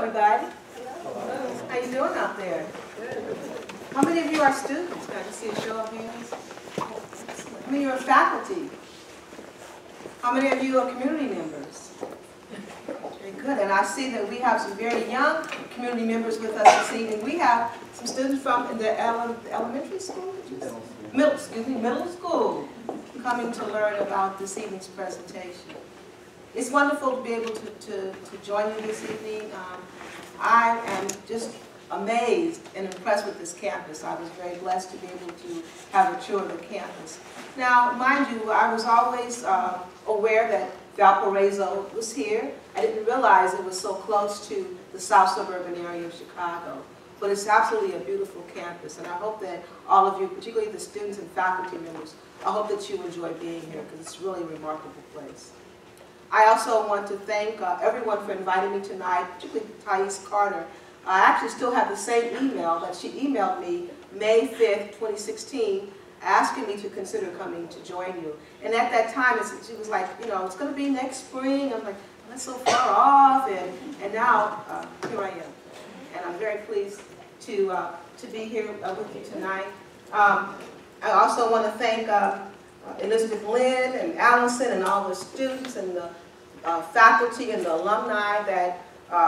everybody. Hello. How you doing out there? Good. How many of you are students? Can I just see a show of hands? How many are faculty? How many of you are community members? Very good. And I see that we have some very young community members with us this evening. We have some students from the elementary school? Middle school coming to learn about this evening's presentation. It's wonderful to be able to join you this evening. I am just amazed and impressed with this campus. I was very blessed to be able to have a tour of the campus. Now, mind you, I was always aware that Valparaiso was here. I didn't realize it was so close to the south suburban area of Chicago. But it's absolutely a beautiful campus, and I hope that all of you, particularly the students and faculty members, I hope that you enjoy being here because it's really a remarkable place. I also want to thank everyone for inviting me tonight, particularly Thais Carter. I actually still have the same email that she emailed me May 5th, 2016, asking me to consider coming to join you. And at that time, she was like, you know, it's going to be next spring. I'm like, that's so far off. And now, here I am. And I'm very pleased to be here with you tonight. I also want to thank Elizabeth Lynn and Allison and all the students and the faculty and the alumni that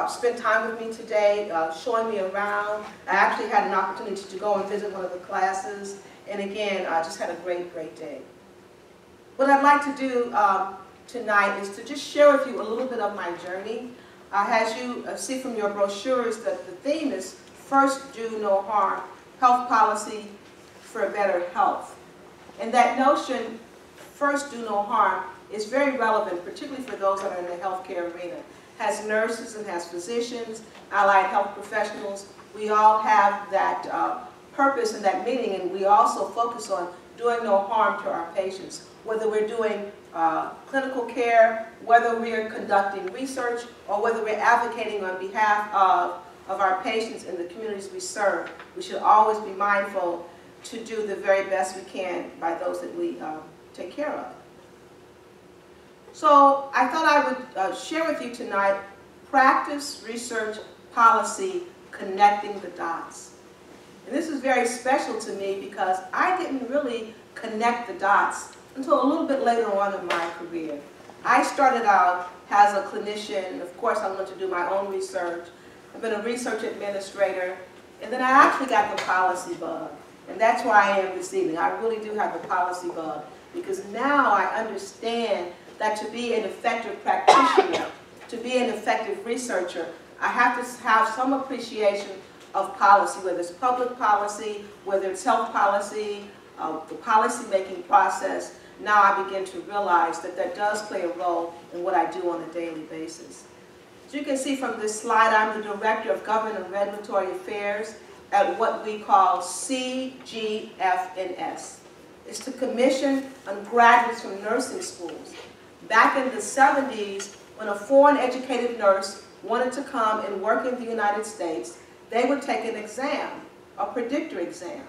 spent time with me today, showing me around. I actually had an opportunity to go and visit one of the classes, and again, I just had a great day. What I'd like to do tonight is to just share with you a little bit of my journey. As you see from your brochures, that the theme is First Do No Harm, Health Policy for a Better Health. And that notion, first do no harm, is very relevant, particularly for those that are in the healthcare arena. As nurses and as physicians, allied health professionals, we all have that purpose and that meaning, and we also focus on doing no harm to our patients, whether we're doing clinical care, whether we're conducting research, or whether we're advocating on behalf of our patients in the communities we serve. We should always be mindful to do the very best we can by those that we take care of. So I thought I would share with you tonight practice, research, policy, connecting the dots. And this is very special to me because I didn't really connect the dots until a little bit later on in my career. I started out as a clinician. Of course, I wanted to do my own research. I've been a research administrator, and then I actually got the policy bug. And that's where I am this evening. I really do have the policy bug, because now I understand that to be an effective practitioner, to be an effective researcher, I have to have some appreciation of policy, whether it's public policy, whether it's health policy, the policy-making process. Now I begin to realize that that does play a role in what I do on a daily basis. As you can see from this slide, I'm the Director of Government and Regulatory Affairs at what we call CGFNS. It's the Commission on Graduates from Nursing Schools. Back in the 70s, when a foreign educated nurse wanted to come and work in the United States, they would take an exam, a predictor exam.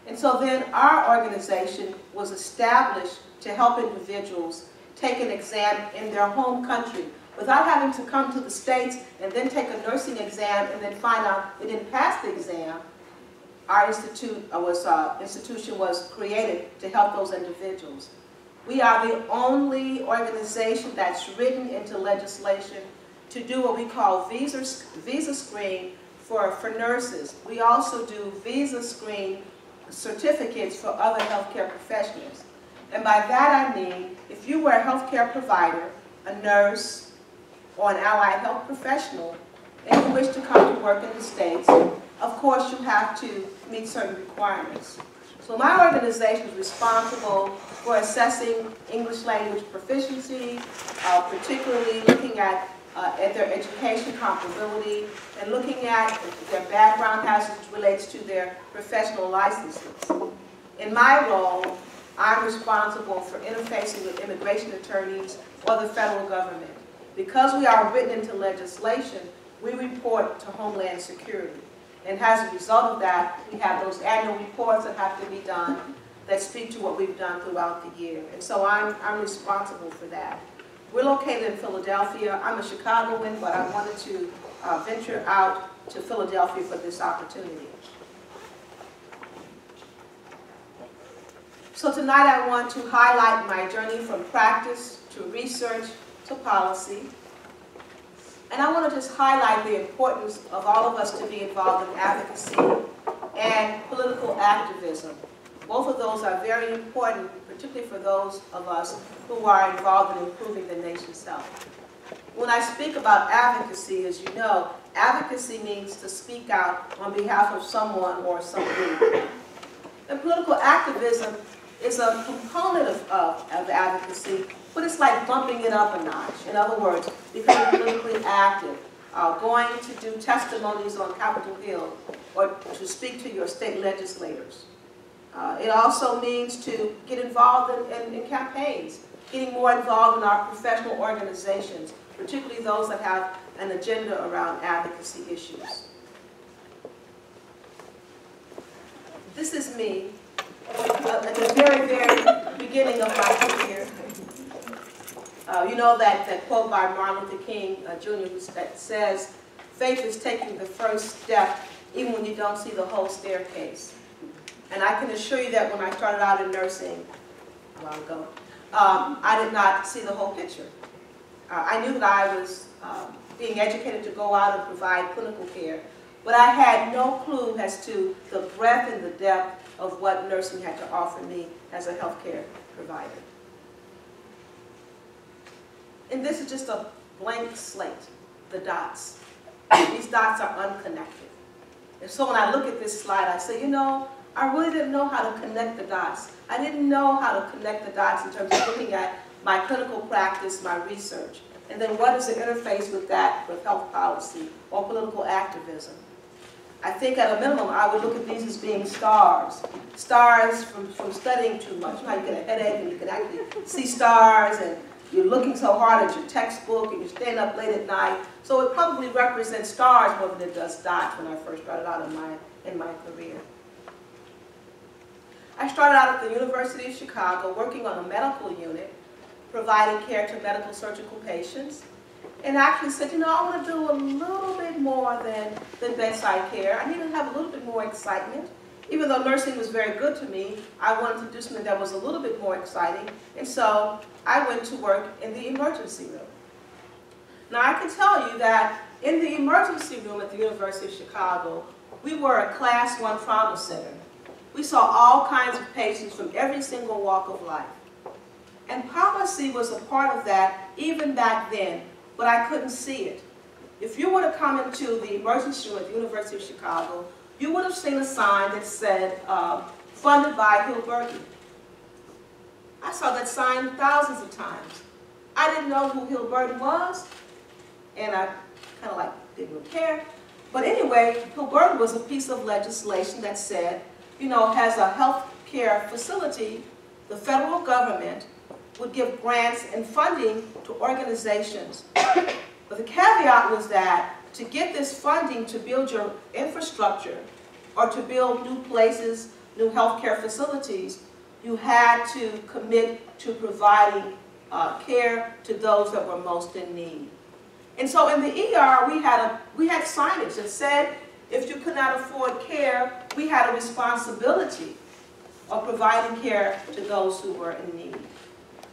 And so then our organization was established to help individuals take an exam in their home country without having to come to the States and then take a nursing exam and then find out they didn't pass the exam. Our institution was created to help those individuals. We are the only organization that's written into legislation to do what we call visa screen for nurses. We also do visa screen certificates for other healthcare professionals. And by that I mean, if you were a healthcare provider, a nurse, or an allied health professional, and you wish to come to work in the States, of course you have to meet certain requirements. So my organization is responsible for assessing English language proficiency, particularly looking at their education comparability, and looking at their background as it relates to their professional licenses. In my role, I'm responsible for interfacing with immigration attorneys or the federal government. Because we are written into legislation, we report to Homeland Security. And as a result of that, we have those annual reports that have to be done that speak to what we've done throughout the year. And so I'm responsible for that. We're located in Philadelphia. I'm a Chicagoan, but I wanted to venture out to Philadelphia for this opportunity. So tonight I want to highlight my journey from practice to research to policy. And I want to just highlight the importance of all of us to be involved in advocacy and political activism. Both of those are very important, particularly for those of us who are involved in improving the nation's health. When I speak about advocacy, as you know, advocacy means to speak out on behalf of someone or some group. And political activism is a component of advocacy, but it's like bumping it up a notch. In other words, becoming politically active, going to do testimonies on Capitol Hill, or to speak to your state legislators. It also means to get involved in campaigns, getting more involved in our professional organizations, particularly those that have an agenda around advocacy issues. This is me at the very, very beginning of my career. You know that quote by Martin Luther King Jr. that says, "Faith is taking the first step even when you don't see the whole staircase." And I can assure you that when I started out in nursing a while ago, I did not see the whole picture. I knew that I was being educated to go out and provide clinical care, but I had no clue as to the breadth and the depth of what nursing had to offer me as a healthcare provider. And this is just a blank slate, the dots. These dots are unconnected. And so when I look at this slide, I say, you know, I really didn't know how to connect the dots. I didn't know how to connect the dots in terms of looking at my clinical practice, my research, and then what is the interface with that, with health policy or political activism. I think at a minimum, I would look at these as being stars. Stars from studying too much. You know how you get a headache and you can actually see stars, and you're looking so hard at your textbook and you're staying up late at night. So it probably represents stars more than it does dots when I first started out in my career. I started out at the University of Chicago working on a medical unit, providing care to medical surgical patients, and actually said, you know, I want to do a little bit more than bedside care. I need to have a little bit more excitement. Even though nursing was very good to me, I wanted to do something that was a little bit more exciting, and so I went to work in the emergency room. Now I can tell you that in the emergency room at the University of Chicago, we were a Class 1 trauma center. We saw all kinds of patients from every single walk of life. And policy was a part of that even back then, but I couldn't see it. If you were to come into the emergency room at the University of Chicago, you would have seen a sign that said, funded by Hill Burton. I saw that sign thousands of times. I didn't know who Hill Burton was, and I kind of like didn't really care. But anyway, Hill Burton was a piece of legislation that said, you know, as a health care facility, the federal government would give grants and funding to organizations. But the caveat was that to get this funding to build your infrastructure or to build new places, new healthcare facilities, you had to commit to providing care to those that were most in need. And so in the ER, we had signage that said, if you could not afford care, we had a responsibility of providing care to those who were in need.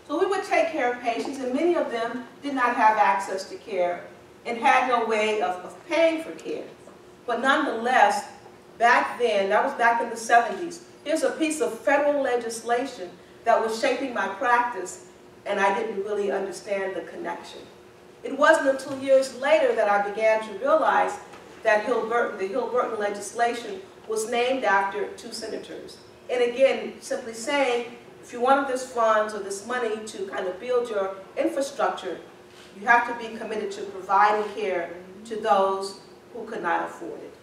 So we would take care of patients, and many of them did not have access to care and had no way of paying for care. But nonetheless, back then, that was back in the 70s, here's a piece of federal legislation that was shaping my practice, and I didn't really understand the connection. It wasn't until years later that I began to realize that the Hill Burton legislation was named after two senators. And again, simply saying, if you wanted this funds or this money to kind of build your infrastructure, you have to be committed to providing care to those who could not afford it.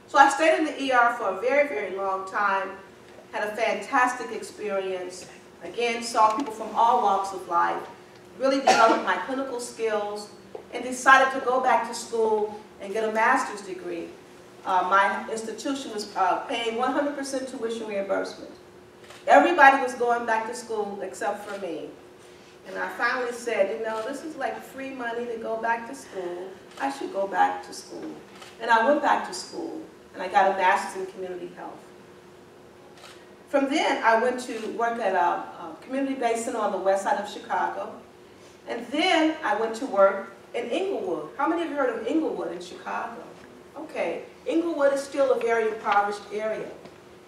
So I stayed in the ER for a very, very long time, had a fantastic experience, again, saw people from all walks of life, really developed my clinical skills, and decided to go back to school and get a master's degree. My institution was paying 100% tuition reimbursement. Everybody was going back to school except for me. And I finally said, you know, this is like free money to go back to school. I should go back to school. And I went back to school, and I got a master's in community health. From then, I went to work at a community-based center on the west side of Chicago. And then I went to work in Inglewood. How many of you heard of Inglewood in Chicago? Okay, Inglewood is still a very impoverished area.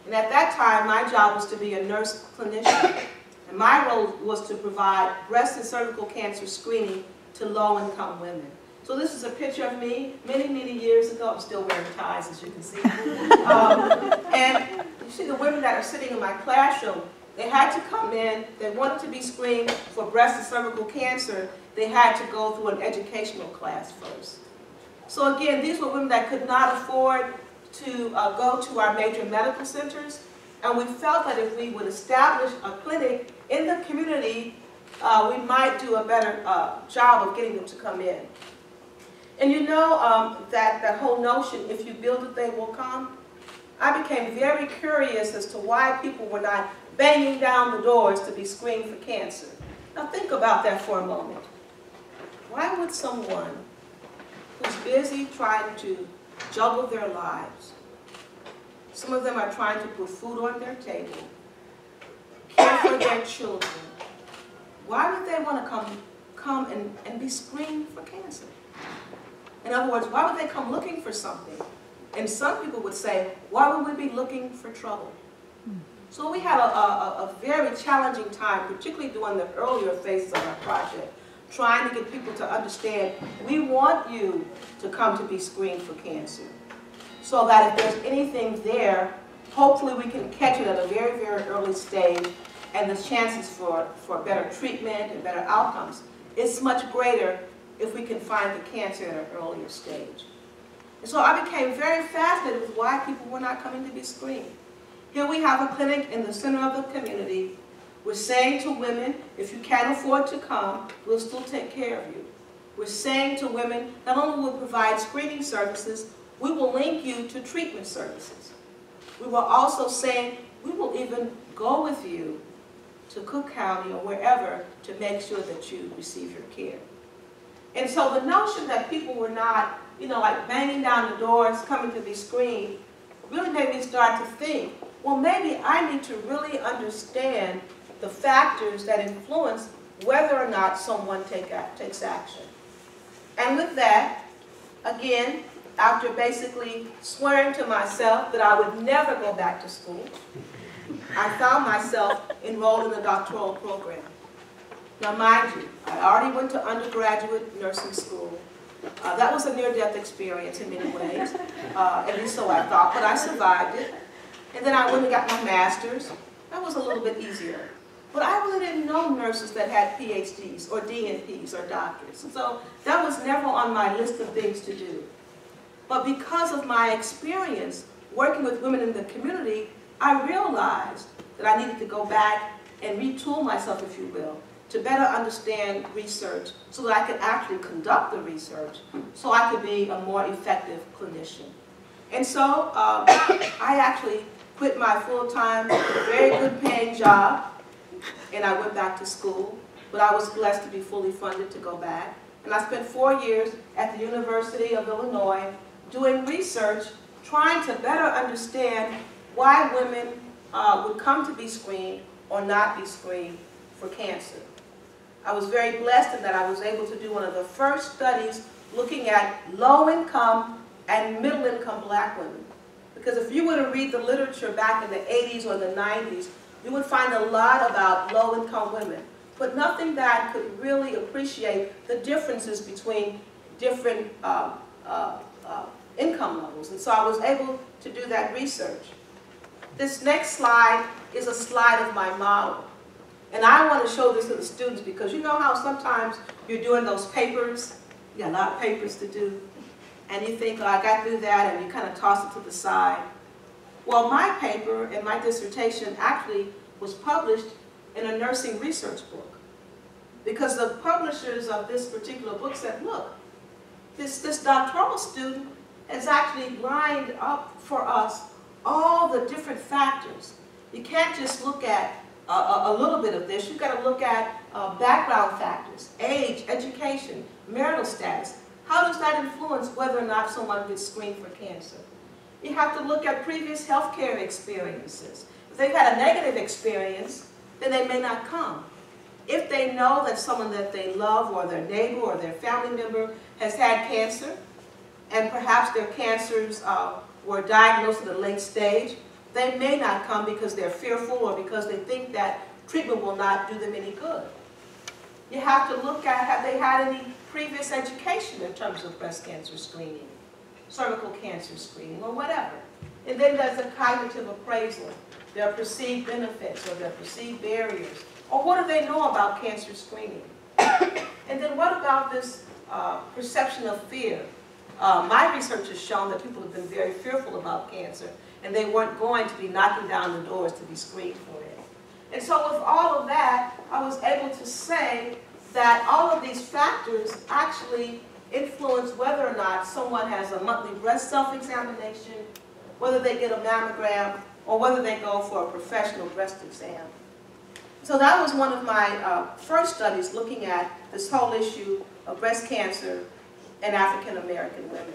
And at that time, my job was to be a nurse clinician. And my role was to provide breast and cervical cancer screening to low-income women. So this is a picture of me many, many years ago. I'm still wearing ties, as you can see. And you see the women that are sitting in my classroom, they had to come in, they wanted to be screened for breast and cervical cancer, they had to go through an educational class first. So again, these were women that could not afford to go to our major medical centers, and we felt that if we would establish a clinic in the community, we might do a better job of getting them to come in. And you know that whole notion, if you build it, they will come. I became very curious as to why people were not banging down the doors to be screened for cancer. Now think about that for a moment. Why would someone who's busy trying to juggle their lives, some of them are trying to put food on their table, care for their children, why would they want to come and be screened for cancer? In other words, why would they come looking for something? And some people would say, why would we be looking for trouble? So we had a very challenging time, particularly during the earlier phases of our project, trying to get people to understand, we want you to come to be screened for cancer. So that if there's anything there, hopefully we can catch it at a very, very early stage, and the chances for better treatment and better outcomes is much greater if we can find the cancer at an earlier stage. And so I became very fascinated with why people were not coming to be screened. Here we have a clinic in the center of the community. We're saying to women, if you can't afford to come, we'll still take care of you. We're saying to women, not only will we provide screening services, we will link you to treatment services. We were also saying, we will even go with you to Cook County or wherever to make sure that you receive your care. And so the notion that people were not, you know, like banging down the doors, coming to be screened, really made me start to think, well, maybe I need to really understand the factors that influence whether or not someone takes action. And with that, again, after basically swearing to myself that I would never go back to school, I found myself enrolled in a doctoral program. Now mind you, I already went to undergraduate nursing school. That was a near-death experience in many ways, at least so I thought, but I survived it. And then I went and got my master's. That was a little bit easier. But I really didn't know nurses that had PhDs or DNPs or doctors. And so that was never on my list of things to do. But because of my experience working with women in the community, I realized that I needed to go back and retool myself, if you will, to better understand research so that I could actually conduct the research so I could be a more effective clinician. And so I actually quit my full-time, very good paying job, and I went back to school. But I was blessed to be fully funded to go back. And I spent 4 years at the University of Illinois doing research, trying to better understand why women would come to be screened or not be screened for cancer. I was very blessed in that I was able to do one of the first studies looking at low-income and middle-income black women. Because if you were to read the literature back in the 80s or the 90s, you would find a lot about low-income women, but nothing that could really appreciate the differences between different income levels. And so I was able to do that research. This next slide is a slide of my model. And I want to show this to the students because you know how sometimes you're doing those papers, you got a lot of papers to do, and you think, oh, I got through that, and you kind of toss it to the side. Well, my paper and my dissertation actually was published in a nursing research book because the publishers of this particular book said, look, this doctoral student has actually lined up for us all the different factors. You can't just look at a little bit of this, you've got to look at background factors, age, education, marital status. How does that influence whether or not someone gets screened for cancer? You have to look at previous healthcare experiences. If they've had a negative experience, then they may not come. If they know that someone that they love or their neighbor or their family member has had cancer, and perhaps their cancers were diagnosed at a late stage, they may not come because they're fearful or because they think that treatment will not do them any good. You have to look at, have they had any previous education in terms of breast cancer screening, cervical cancer screening, or whatever. And then there's a cognitive appraisal, their perceived benefits or their perceived barriers, or what do they know about cancer screening? And then what about this perception of fear? My research has shown that people have been very fearful about cancer, and they weren't going to be knocking down the doors to be screened for it. And so with all of that, I was able to say that all of these factors actually influence whether or not someone has a monthly breast self-examination, whether they get a mammogram, or whether they go for a professional breast exam. So that was one of my first studies looking at this whole issue of breast cancer in African American women.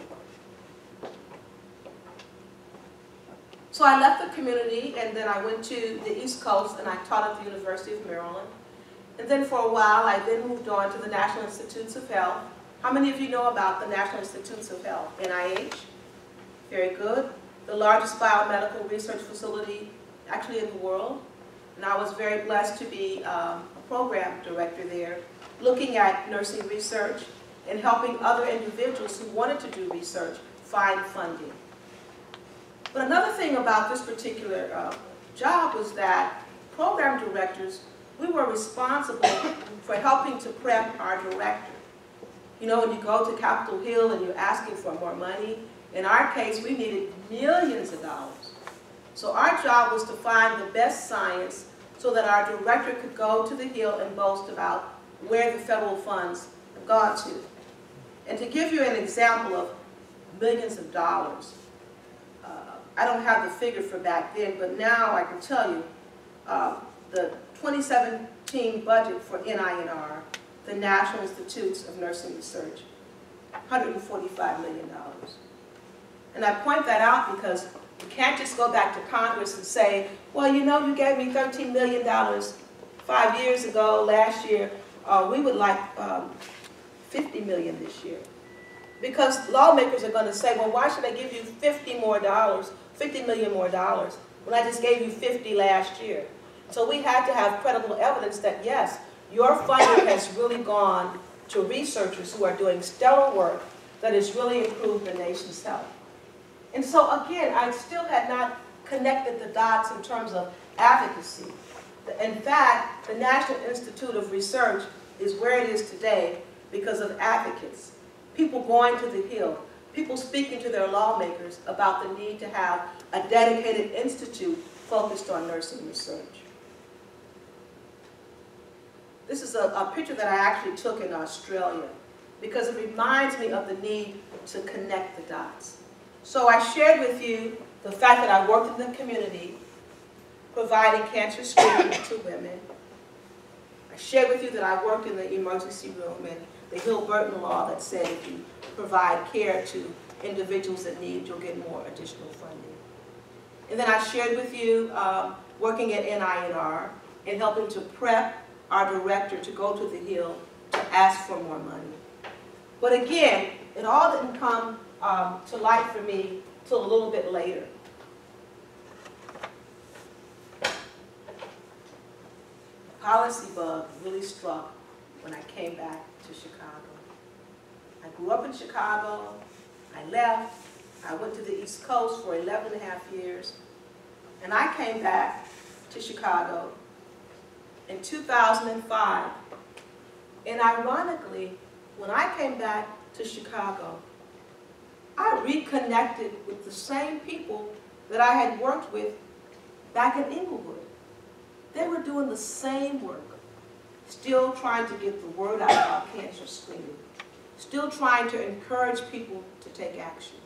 So I left the community and then I went to the East Coast and I taught at the University of Maryland. And then for a while I then moved on to the National Institutes of Health. How many of you know about the National Institutes of Health? NIH? Very good. The largest biomedical research facility actually in the world. And I was very blessed to be a program director there, looking at nursing research and helping other individuals who wanted to do research find funding. But another thing about this particular job was that program directors, we were responsible for helping to prep our director. You know, when you go to Capitol Hill and you're asking for more money, in our case, we needed millions of dollars. So our job was to find the best science so that our director could go to the Hill and boast about where the federal funds have gone to. And to give you an example of millions of dollars, I don't have the figure for back then, but now I can tell you the 2017 budget for NINR, the National Institutes of Nursing Research, $145 million. And I point that out because you can't just go back to Congress and say, well, you know, you gave me $13 million 5 years ago, last year, we would like $50 million this year. Because lawmakers are going to say, well, why should I give you $50 million more dollars when I just gave you 50 last year? So we had to have credible evidence that, yes, your funding has really gone to researchers who are doing stellar work that has really improved the nation's health. And so again, I still had not connected the dots in terms of advocacy. In fact, the National Institute of Research is where it is today because of advocates. People going to the Hill, people speaking to their lawmakers about the need to have a dedicated institute focused on nursing research. This is a picture that I actually took in Australia because it reminds me of the need to connect the dots. So I shared with you the fact that I worked in the community providing cancer screening to women. I shared with you that I worked in the emergency room and the Hill-Burton law that said if you provide care to individuals that need, you'll get more additional funding. And then I shared with you working at NINR and helping to prep our director to go to the Hill to ask for more money. But again, it all didn't come to light for me till a little bit later. Policy bug really struck when I came back to Chicago. I grew up in Chicago, I left, I went to the East Coast for 11.5 years, and I came back to Chicago in 2005. And ironically, when I came back to Chicago, I reconnected with the same people that I had worked with back in Inglewood. They were doing the same work, still trying to get the word out about cancer screening, still trying to encourage people to take action.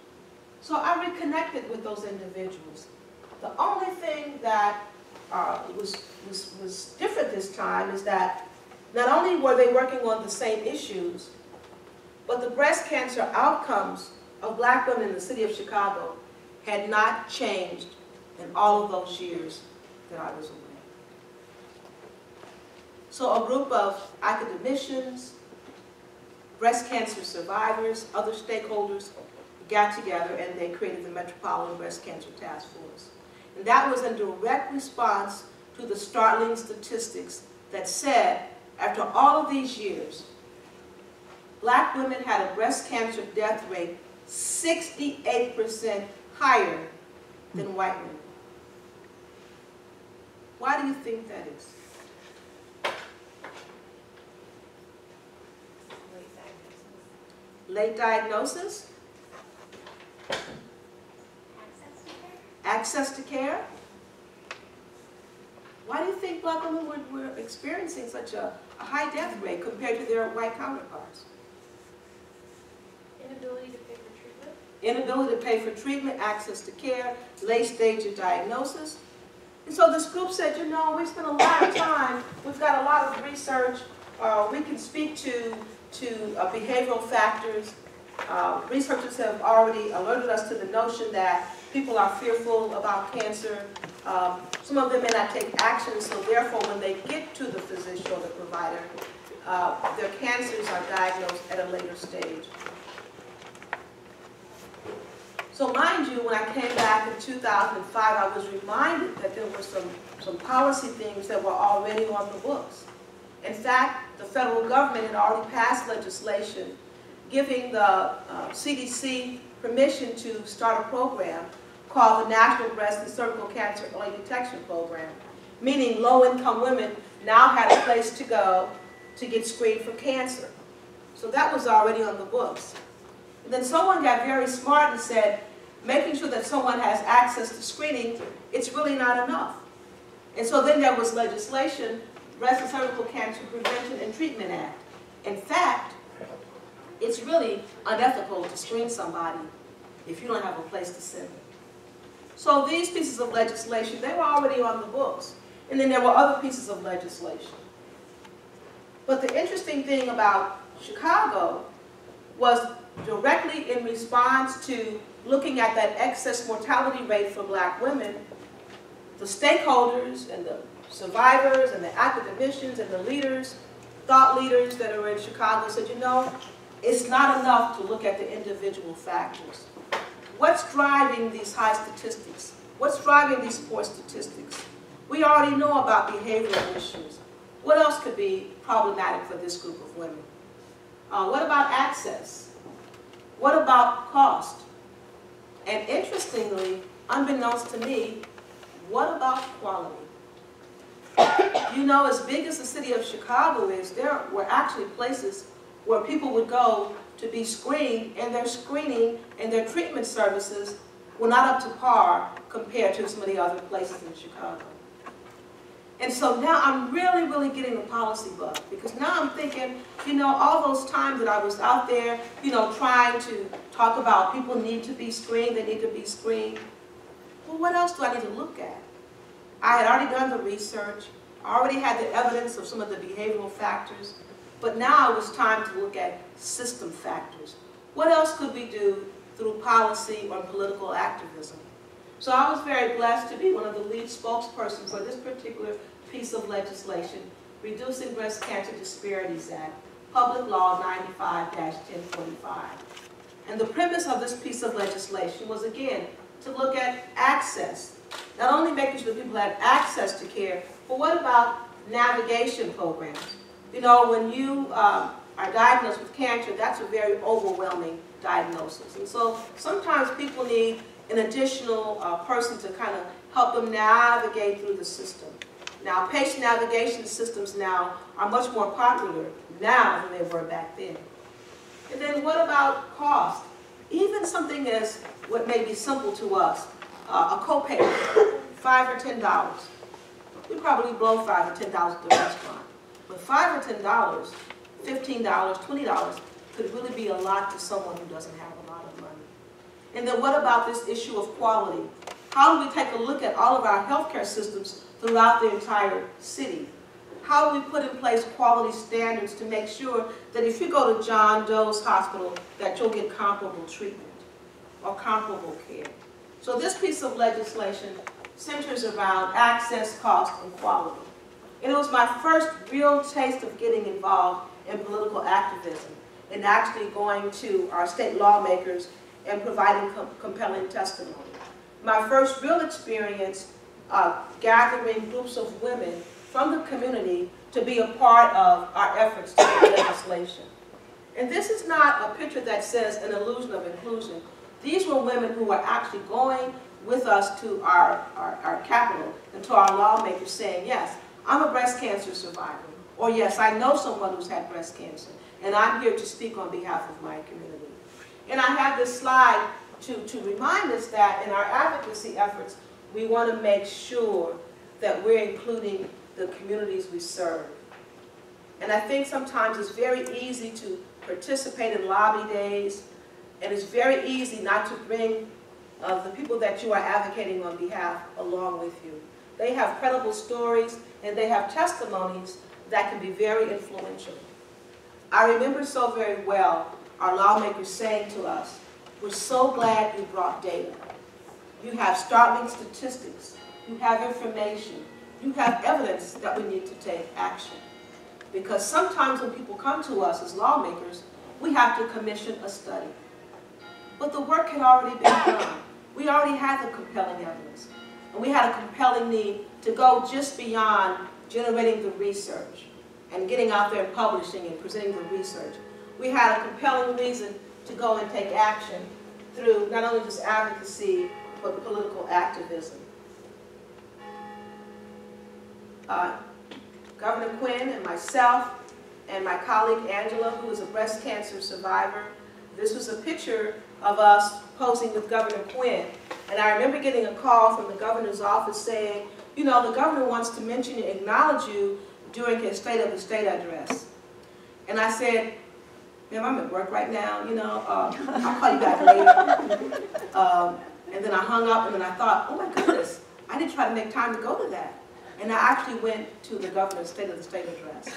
So I reconnected with those individuals. The only thing that was different this time is that not only were they working on the same issues, but the breast cancer outcomes of black women in the city of Chicago had not changed in all of those years that I was away. So a group of academicians, breast cancer survivors, other stakeholders got together and they created the Metropolitan Breast Cancer Task Force. And that was in direct response to the startling statistics that said, after all of these years, black women had a breast cancer death rate 68% higher than white women. Why do you think that is? Late diagnosis? Access to care? Why do you think black women were experiencing such a high death rate compared to their white counterparts? Inability to pay for treatment. Inability to pay for treatment, access to care, late stage of diagnosis. And so this group said, you know, we spent a lot of time, we've got a lot of research, we can speak to behavioral factors. Researchers have already alerted us to the notion that people are fearful about cancer. Some of them may not take action, so therefore when they get to the physician or the provider, their cancers are diagnosed at a later stage. So mind you, when I came back in 2005, I was reminded that there were some policy things that were already on the books. In fact, the federal government had already passed legislation giving the CDC permission to start a program called the National Breast and Cervical Cancer Early Detection Program, meaning low-income women now had a place to go to get screened for cancer. So that was already on the books. And then someone got very smart and said, making sure that someone has access to screening, it's really not enough. And so then there was legislation, Breast and Cervical Cancer Prevention and Treatment Act. In fact, it's really unethical to screen somebody if you don't have a place to send them. So these pieces of legislation, they were already on the books. And then there were other pieces of legislation. But the interesting thing about Chicago was directly in response to looking at that excess mortality rate for black women, the stakeholders and the survivors and the academicians and the leaders, thought leaders that are in Chicago said, you know, it's not enough to look at the individual factors. What's driving these high statistics? What's driving these poor statistics? We already know about behavioral issues. What else could be problematic for this group of women? What about access? What about cost? And interestingly, unbeknownst to me, what about quality? You know, as big as the city of Chicago is, there were actually places where people would go to be screened, and their screening and their treatment services were not up to par compared to some of the other places in Chicago. And so now I'm really, really getting the policy bug, because now I'm thinking, you know, all those times that I was out there, you know, trying to talk about people need to be screened, they need to be screened. Well, what else do I need to look at? I had already done the research, I already had the evidence of some of the behavioral factors, but now it was time to look at system factors. What else could we do through policy or political activism? So I was very blessed to be one of the lead spokespersons for this particular piece of legislation, Reducing Breast Cancer Disparities Act, Public Law 95-1045. And the premise of this piece of legislation was, again, to look at access. Not only making sure that people had access to care, but what about navigation programs? You know, when you are diagnosed with cancer, that's a very overwhelming diagnosis. And so sometimes people need an additional person to kind of help them navigate through the system. Now, patient navigation systems now are much more popular now than they were back then. And then what about cost? Even something as what may be simple to us, a copay, $5 or $10. We probably blow $5 or $10 at the restaurant. But $5 or $10, $15, $20 could really be a lot to someone who doesn't have a lot of money. And then what about this issue of quality? How do we take a look at all of our healthcare systems throughout the entire city? How do we put in place quality standards to make sure that if you go to John Doe's hospital, that you'll get comparable treatment or comparable care? So this piece of legislation centers around access, cost, and quality. And it was my first real taste of getting involved in political activism and actually going to our state lawmakers and providing compelling testimony. My first real experience gathering groups of women from the community to be a part of our efforts to get legislation. And this is not a picture that says an illusion of inclusion. These were women who were actually going with us to our capital and to our lawmakers saying, yes, I'm a breast cancer survivor, or yes, I know someone who's had breast cancer, and I'm here to speak on behalf of my community. And I have this slide to remind us that in our advocacy efforts, we want to make sure that we're including the communities we serve. And I think sometimes it's very easy to participate in lobby days, and it's very easy not to bring the people that you are advocating on behalf along with you. They have credible stories, and they have testimonies that can be very influential. I remember so very well our lawmakers saying to us, we're so glad you brought data. You have startling statistics, you have information, you have evidence that we need to take action. Because sometimes when people come to us as lawmakers, we have to commission a study. But the work had already been done. We already had the compelling evidence. And we had a compelling need to go just beyond generating the research and getting out there and publishing and presenting the research. We had a compelling reason to go and take action through not only just advocacy, but political activism. Governor Quinn and myself and my colleague Angela, who is a breast cancer survivor, this was a picture of us posing with Governor Quinn. And I remember getting a call from the governor's office saying, you know, the governor wants to mention you, acknowledge you during his State of the State address. And I said, ma'am, I'm at work right now, you know, I'll call you back later. And then I hung up, and then I thought, oh my goodness, I didn't try to make time to go to that. And I actually went to the governor's State of the State address.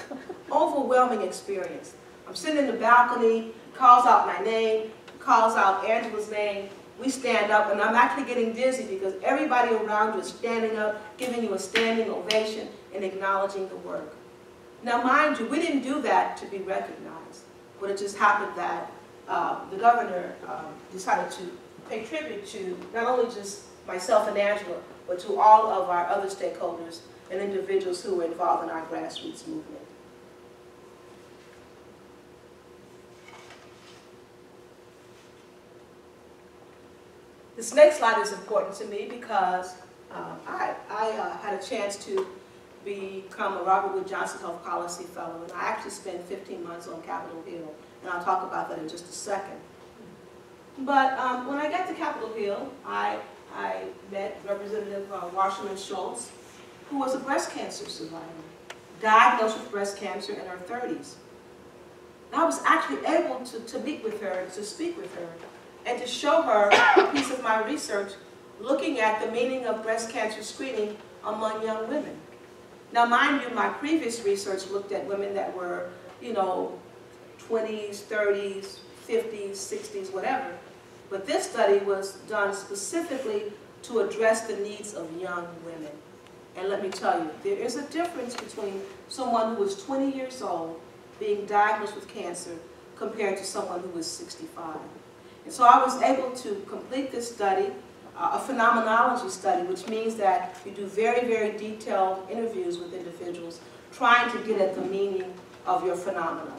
Overwhelming experience. I'm sitting in the balcony, calls out my name, calls out Angela's name. We stand up, and I'm actually getting dizzy because everybody around you is standing up, giving you a standing ovation, and acknowledging the work. Now, mind you, we didn't do that to be recognized, but it just happened that the governor decided to pay tribute to not only just myself and Angela, but to all of our other stakeholders and individuals who were involved in our grassroots movement. This next slide is important to me because I had a chance to become a Robert Wood Johnson Health Policy Fellow, and I actually spent 15 months on Capitol Hill, and I'll talk about that in just a second. But when I got to Capitol Hill, I met Representative Wasserman Schultz, who was a breast cancer survivor, diagnosed with breast cancer in her 30s. And I was actually able to meet with her, to speak with her, and to show her a piece of my research looking at the meaning of breast cancer screening among young women. Now, mind you, my previous research looked at women that were, you know, 20s, 30s, 50s, 60s, whatever. But this study was done specifically to address the needs of young women. And let me tell you, there is a difference between someone who is 20 years old being diagnosed with cancer compared to someone who is 65. And so I was able to complete this study, a phenomenology study, which means that you do very, very detailed interviews with individuals trying to get at the meaning of your phenomena.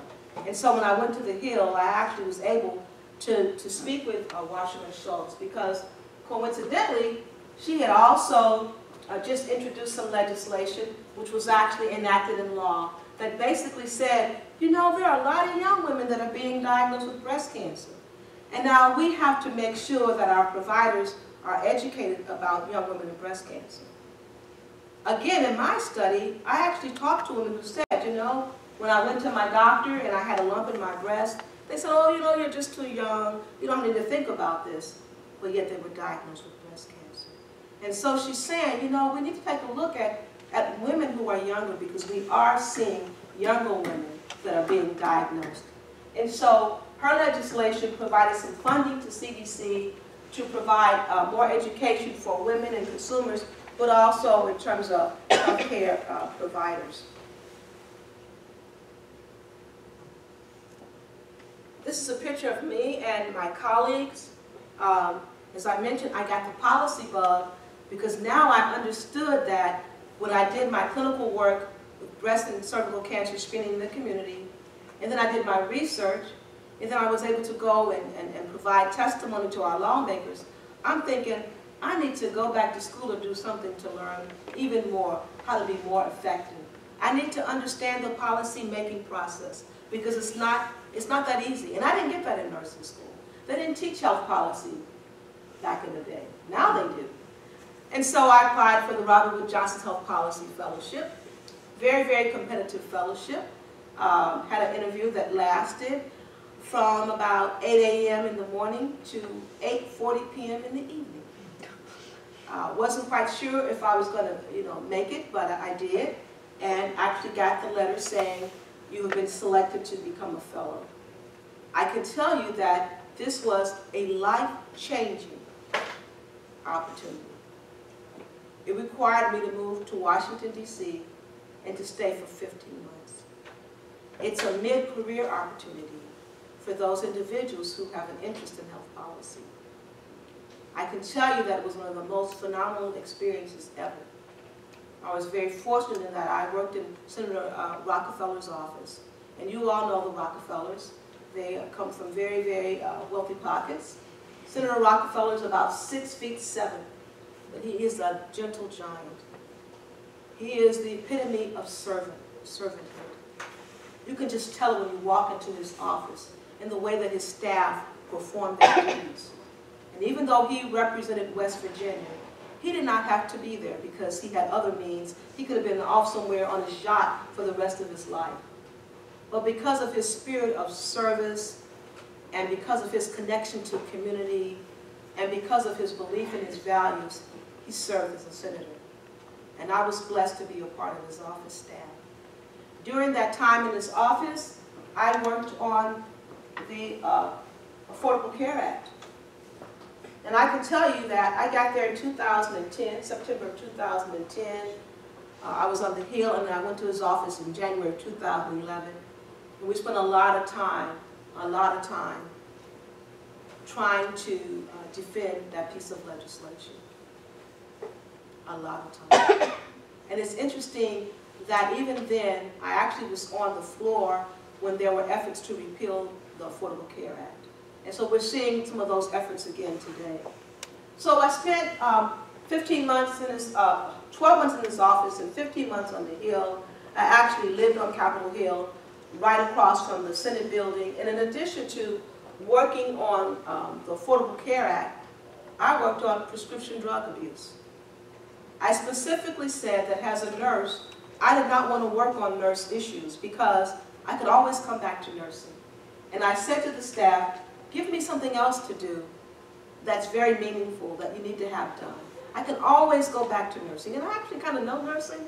And so when I went to the Hill, I actually was able to speak with Wasserman Schultz because coincidentally, she had also just introduced some legislation which was actually enacted in law that basically said, you know, there are a lot of young women that are being diagnosed with breast cancer. And now we have to make sure that our providers are educated about young women and breast cancer. Again, in my study, I actually talked to women who said, you know, when I went to my doctor and I had a lump in my breast, they said, oh, you know, you're just too young. You don't need to think about this. But yet they were diagnosed with breast cancer. And so she's saying, you know, we need to take a look at at women who are younger, because we are seeing younger women that are being diagnosed. And so her legislation provided some funding to CDC to provide more education for women and consumers, but also in terms of healthcare providers. This is a picture of me and my colleagues. As I mentioned, I got the policy bug because now I understood that when I did my clinical work with breast and cervical cancer screening in the community, and then I did my research, and then I was able to go and provide testimony to our lawmakers, I'm thinking, I need to go back to school or do something to learn even more how to be more effective. I need to understand the policy-making process because it's not that easy. And I didn't get that in nursing school. They didn't teach health policy back in the day. Now they do. And so I applied for the Robert Wood Johnson Health Policy Fellowship. Very, very competitive fellowship. Had an interview that lasted from about 8 a.m. in the morning to 8:40 p.m. in the evening. Wasn't quite sure if I was going to, make it, but I did, and actually got the letter saying you have been selected to become a fellow. I can tell you that this was a life-changing opportunity. It required me to move to Washington, D.C. and to stay for 15 months. It's a mid-career opportunity for those individuals who have an interest in health policy. I can tell you that it was one of the most phenomenal experiences ever. I was very fortunate in that I worked in Senator Rockefeller's office. And you all know the Rockefellers. They come from very, very wealthy pockets. Senator Rockefeller is about 6'7", but he is a gentle giant. He is the epitome of servanthood. You can just tell it when you walk into his office and the way that his staff performed their duties. And even though he represented West Virginia, he did not have to be there because he had other means. He could have been off somewhere on his yacht for the rest of his life. But because of his spirit of service, and because of his connection to community, and because of his belief in his values, he served as a senator. And I was blessed to be a part of his office staff. During that time in his office, I worked on the Affordable Care Act. And I can tell you that I got there in 2010, September of 2010. I was on the Hill, and I went to his office in January of 2011. And we spent a lot of time trying to defend that piece of legislation. A lot of time. And it's interesting that even then, I actually was on the floor when there were efforts to repeal the Affordable Care Act. And so we're seeing some of those efforts again today. So I spent 15 months in his, 12 months in his office and 15 months on the Hill. I actually lived on Capitol Hill, right across from the Senate building. And in addition to working on the Affordable Care Act, I worked on prescription drug abuse. I specifically said that as a nurse, I did not want to work on nurse issues because I could always come back to nursing. And I said to the staff, give me something else to do that's very meaningful, that you need to have done. I can always go back to nursing. And I actually kind of know nursing,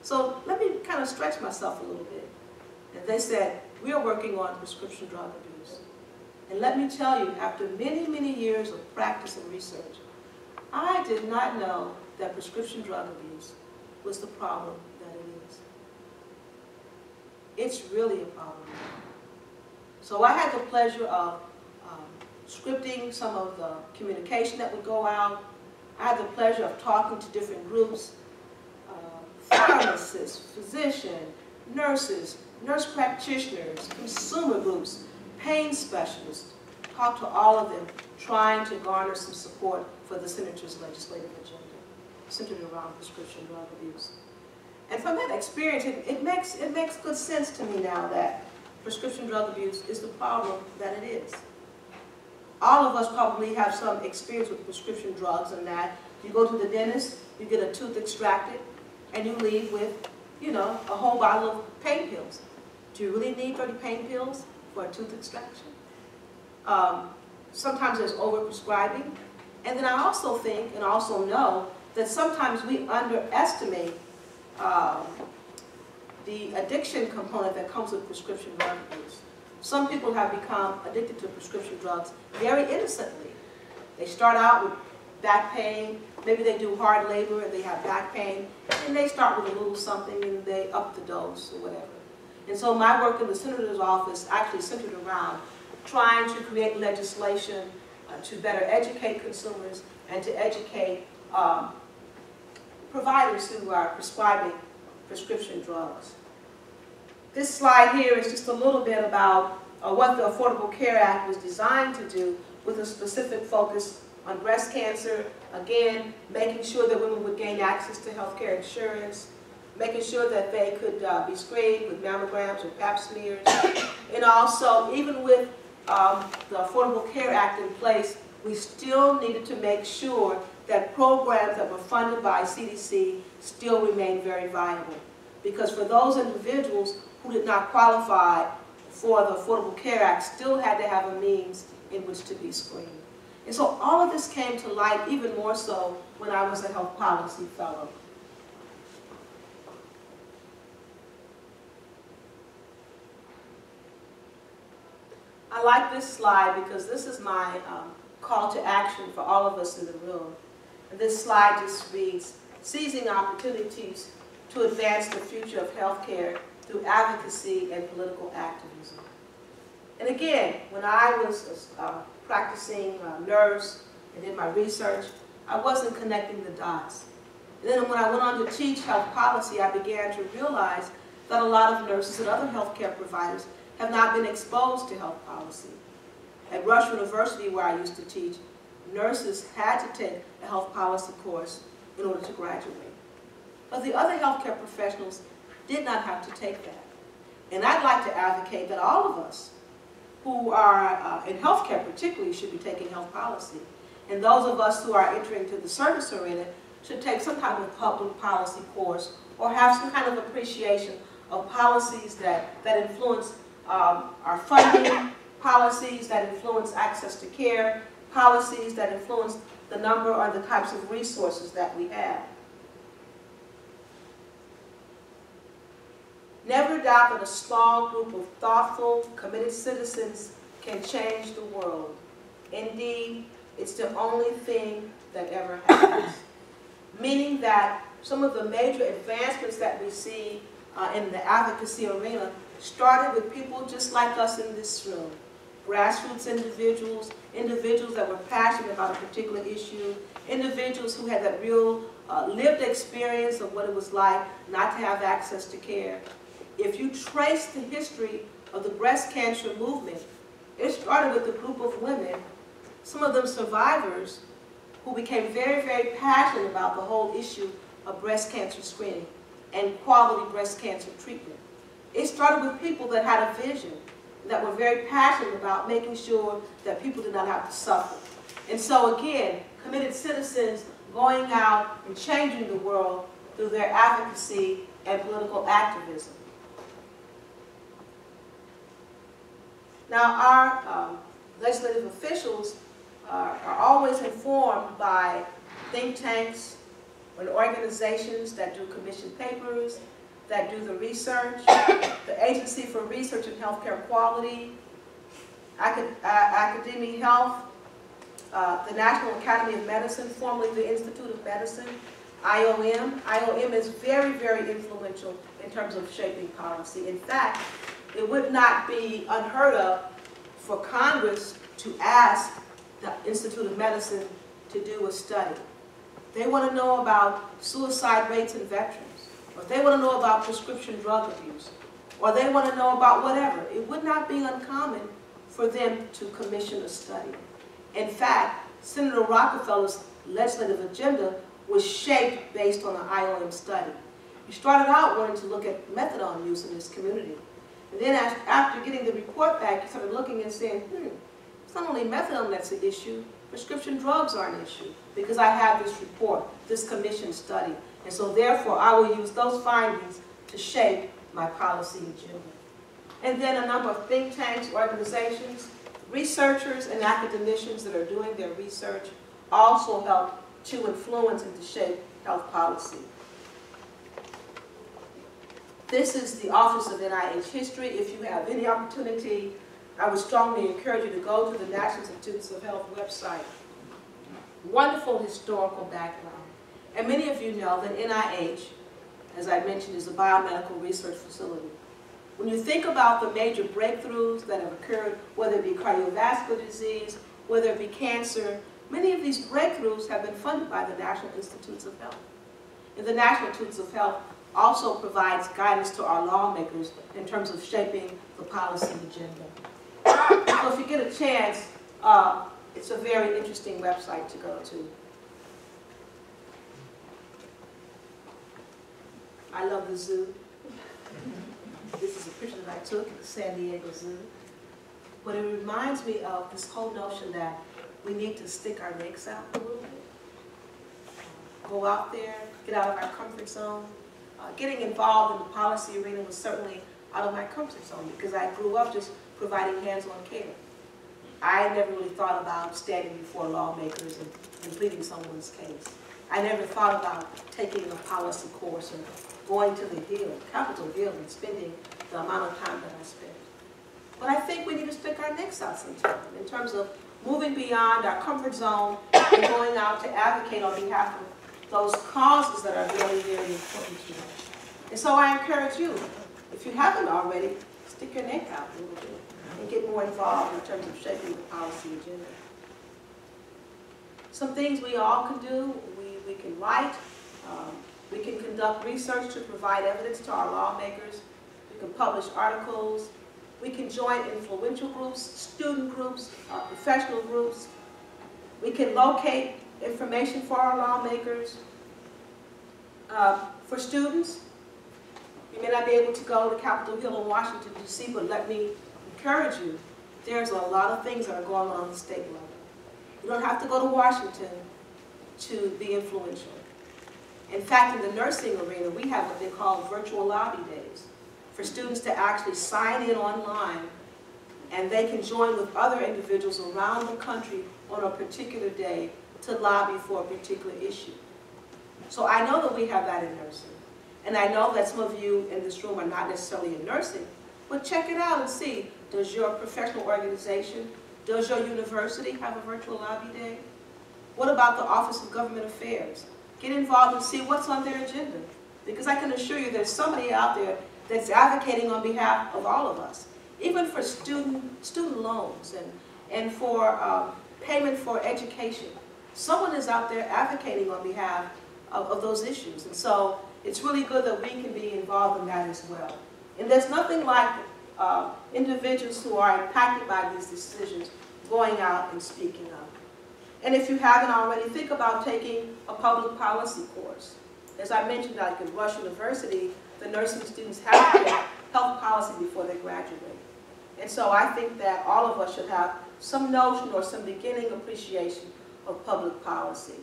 so let me kind of stretch myself a little bit. And they said, we are working on prescription drug abuse. And let me tell you, after many, many years of practice and research, I did not know that prescription drug abuse was the problem that it is. It's really a problem. So I had the pleasure of scripting some of the communication that would go out. I had the pleasure of talking to different groups, pharmacists, physicians, nurses, nurse practitioners, consumer groups, pain specialists. Talked to all of them, trying to garner some support for the senator's legislative agenda, centered around prescription drug abuse. And from that experience, it makes good sense to me now that prescription drug abuse is the problem that it is. All of us probably have some experience with prescription drugs, and that you go to the dentist, you get a tooth extracted, and you leave with, a whole bottle of pain pills. Do you really need 30 pain pills for a tooth extraction? Sometimes there's overprescribing. And then I also think and also know that sometimes we underestimate the addiction component that comes with prescription drug use. Some people have become addicted to prescription drugs very innocently. They start out with back pain, maybe they do hard labor and they have back pain, and they start with a little something and they up the dose or whatever. And so my work in the Senator's office actually centered around trying to create legislation to better educate consumers and to educate providers who are prescribing prescription drugs. This slide here is just a little bit about what the Affordable Care Act was designed to do, with a specific focus on breast cancer, again, making sure that women would gain access to health care insurance, making sure that they could be screened with mammograms or pap smears, and also, even with the Affordable Care Act in place, we still needed to make sure that programs that were funded by CDC still remain very viable. Because for those individuals who did not qualify for the Affordable Care Act, still had to have a means in which to be screened. And so all of this came to light even more so when I was a health policy fellow. I like this slide because this is my call to action for all of us in the room. And this slide just reads, seizing opportunities to advance the future of healthcare through advocacy and political activism. And again, when I was practicing nurse and did my research, I wasn't connecting the dots. And then when I went on to teach health policy, I began to realize that a lot of nurses and other healthcare providers have not been exposed to health policy. At Rush University, where I used to teach, nurses had to take a health policy course in order to graduate. But the other healthcare professionals did not have to take that. And I'd like to advocate that all of us who are in healthcare particularly should be taking health policy. And those of us who are entering to the service arena should take some type of public policy course or have some kind of appreciation of policies that influence our funding, policies that influence access to care, policies that influence the number or the types of resources that we have. Never doubt that a small group of thoughtful, committed citizens can change the world. Indeed, it's the only thing that ever happens. Meaning that some of the major advancements that we see in the advocacy arena started with people just like us in this room. Grassroots individuals, individuals that were passionate about a particular issue, individuals who had that real lived experience of what it was like not to have access to care. If you trace the history of the breast cancer movement, it started with a group of women, some of them survivors, who became very, very passionate about the whole issue of breast cancer screening and quality breast cancer treatment. It started with people that had a vision, that were very passionate about making sure that people did not have to suffer. And so again, committed citizens going out and changing the world through their advocacy and political activism. Now, our legislative officials are always informed by think tanks and organizations that do commission papers, that do the research, the Agency for Research in Healthcare Quality, Academic Health, the National Academy of Medicine, formerly the Institute of Medicine, IOM. IOM is very, very influential in terms of shaping policy. In fact, it would not be unheard of for Congress to ask the Institute of Medicine to do a study. They want to know about suicide rates in veterans, or they want to know about prescription drug abuse, or they want to know about whatever. It would not be uncommon for them to commission a study. In fact, Senator Rockefeller's legislative agenda was shaped based on an IOM study. He started out wanting to look at methadone use in his community. And then after getting the report back, he started looking and saying, it's not only methadone that's an issue, prescription drugs are an issue, because I have this report, this commission study. And so therefore, I will use those findings to shape my policy agenda. And then a number of think tanks, organizations, researchers, and academicians that are doing their research also help to influence and to shape health policy. This is the Office of NIH History. If you have any opportunity, I would strongly encourage you to go to the National Institutes of Health website. Wonderful historical background. And many of you know that NIH, as I mentioned, is a biomedical research facility. When you think about the major breakthroughs that have occurred, whether it be cardiovascular disease, whether it be cancer, many of these breakthroughs have been funded by the National Institutes of Health. And the National Institutes of Health also provides guidance to our lawmakers in terms of shaping the policy agenda. So if you get a chance, it's a very interesting website to go to. I love the zoo. This is a picture that I took at the San Diego Zoo. But it reminds me of this whole notion that we need to stick our necks out a little bit. Go out there, get out of our comfort zone. Getting involved in the policy arena was certainly out of my comfort zone because I grew up just providing hands-on care. I never really thought about standing before lawmakers and pleading someone's case. I never thought about taking a policy course or going to the Hill, Capitol Hill, and spending the amount of time that I spent. But I think we need to stick our necks out sometime in terms of moving beyond our comfort zone and going out to advocate on behalf of those causes that are very, very important to us. And so I encourage you, if you haven't already, stick your neck out a little bit and get more involved in terms of shaping the policy agenda. Some things we all can do, we can write, we can conduct research to provide evidence to our lawmakers, we can publish articles, we can join influential groups, student groups, professional groups, we can locate information for our lawmakers. For students, you may not be able to go to Capitol Hill in Washington, D.C., but let me encourage you, there's a lot of things that are going on the state level. You don't have to go to Washington to be influential. In fact, in the nursing arena, we have what they call virtual lobby days for students to actually sign in online, and they can join with other individuals around the country on a particular day to lobby for a particular issue. So I know that we have that in nursing. And I know that some of you in this room are not necessarily in nursing, but check it out and see, does your professional organization, does your university have a virtual lobby day? What about the Office of Government Affairs? Get involved and see what's on their agenda. Because I can assure you there's somebody out there that's advocating on behalf of all of us, even for student loans and for payment for education. Someone is out there advocating on behalf of those issues. And so it's really good that we can be involved in that as well. And there's nothing like individuals who are impacted by these decisions going out and speaking up. And if you haven't already, think about taking a public policy course. As I mentioned, like at Rush University, the nursing students have to take health policy before they graduate. And so I think that all of us should have some notion or some beginning appreciation of public policy.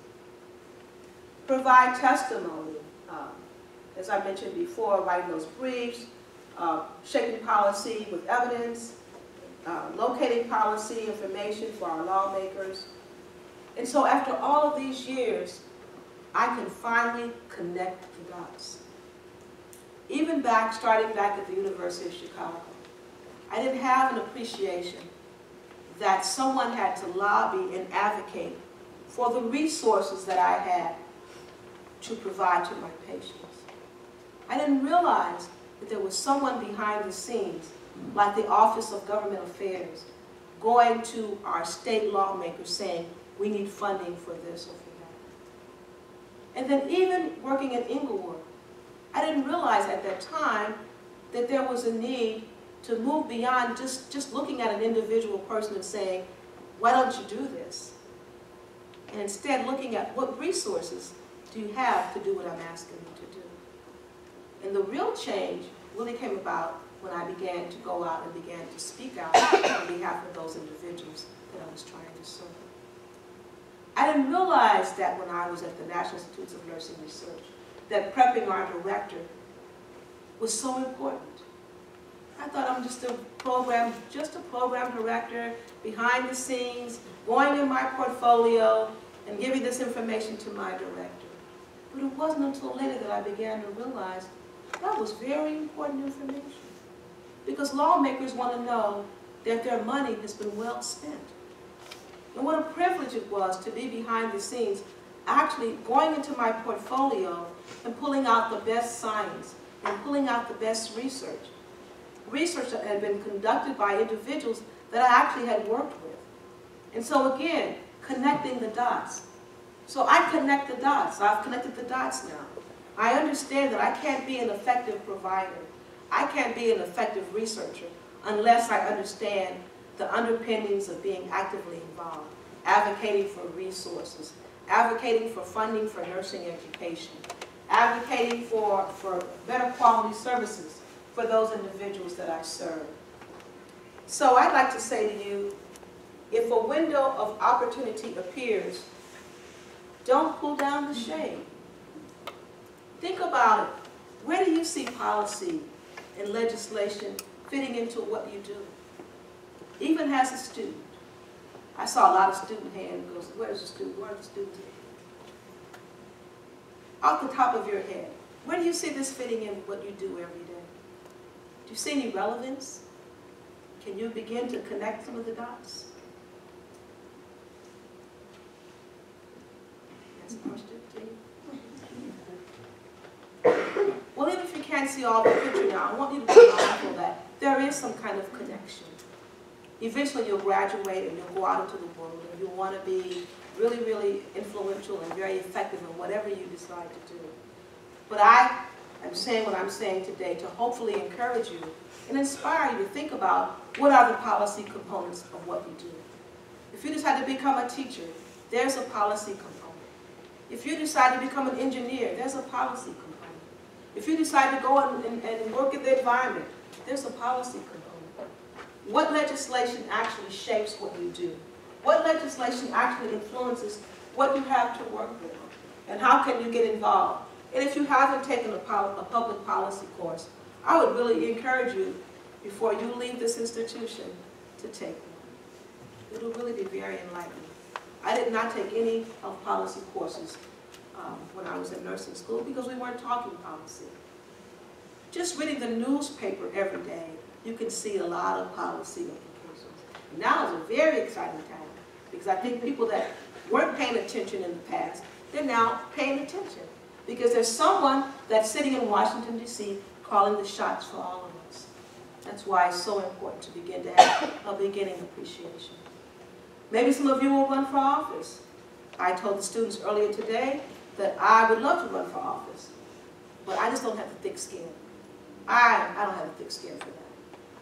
Provide testimony. As I mentioned before, writing those briefs, shaping policy with evidence, locating policy information for our lawmakers. And so after all of these years, I can finally connect the dots. Even starting back at the University of Chicago, I didn't have an appreciation that someone had to lobby and advocate for the resources that I had to provide to my patients. I didn't realize that there was someone behind the scenes, like the Office of Government Affairs, going to our state lawmakers saying, we need funding for this or for that. And then even working at Inglewood, I didn't realize at that time that there was a need to move beyond just looking at an individual person and saying, why don't you do this? And instead looking at what resources do you have to do what I'm asking you to do. And the real change really came about when I began to go out and began to speak out on behalf of those individuals that I was trying to serve. I didn't realize that when I was at the National Institutes of Nursing Research, that prepping our director was so important. I thought I'm just a program director, behind the scenes, going in my portfolio and giving this information to my director. But it wasn't until later that I began to realize That was very important information. Because lawmakers want to know that their money has been well spent. And what a privilege it was to be behind the scenes, actually going into my portfolio and pulling out the best science and pulling out the best research. Research that had been conducted by individuals that I actually had worked with. And so again, connecting the dots. So I connect the dots. I've connected the dots now. I understand that I can't be an effective provider. I can't be an effective researcher unless I understand the underpinnings of being actively involved, advocating for resources, advocating for funding for nursing education, advocating for better quality services for those individuals that I serve. So I'd like to say to you, if a window of opportunity appears, don't pull down the shade. Think about it. Where do you see policy and legislation fitting into what you do? Even as a student. I saw a lot of student hands goes, where's the student? Where's the student? Off the top of your head, where do you see this fitting in what you do every day? Do you see any relevance? Can you begin to connect some of the dots? That's a question to you. Well, even if you can't see all the picture now, I want you to be mindful that there is some kind of connection. Eventually you'll graduate and you'll go out into the world and you'll want to be really, really influential and very effective in whatever you decide to do. But I am saying what I'm saying today to hopefully encourage you and inspire you to think about what are the policy components of what you do. If you decide to become a teacher, there's a policy component. If you decide to become an engineer, there's a policy component. If you decide to go and work in the environment, there's a policy component. What legislation actually shapes what you do? What legislation actually influences what you have to work with? And how can you get involved? And if you haven't taken a public policy course, I would really encourage you, before you leave this institution, to take one. It will really be very enlightening. I did not take any of policy courses when I was in nursing school because we weren't talking policy. Just reading the newspaper every day, you can see a lot of policy implications. Now is a very exciting time because I think people that weren't paying attention in the past, they're now paying attention because there's someone that's sitting in Washington, D.C. calling the shots for all of us. That's why it's so important to begin to have a beginning appreciation. Maybe some of you will run for office. I told the students earlier today that I would love to run for office, but I just don't have the thick skin. I don't have the thick skin for that.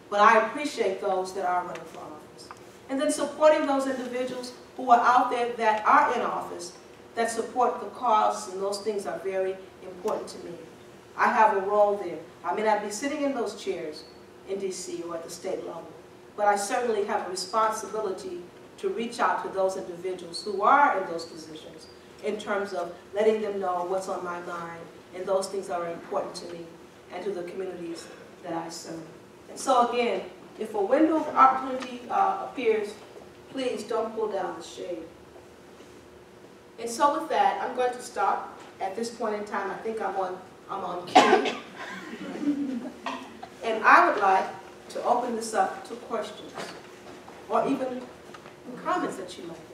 But I appreciate those that are running for office. And then supporting those individuals who are out there that are in office, that support the cause, and those things are very important to me. I have a role there. I may not be sitting in those chairs in D.C. or at the state level, but I certainly have a responsibility to reach out to those individuals who are in those positions in terms of letting them know what's on my mind, and those things are important to me and to the communities that I serve. And so again, if a window of opportunity appears, please don't pull down the shade. And so with that, I'm going to stop at this point in time. I think I'm on cue. And I would like to open this up to questions or even comments that you might have.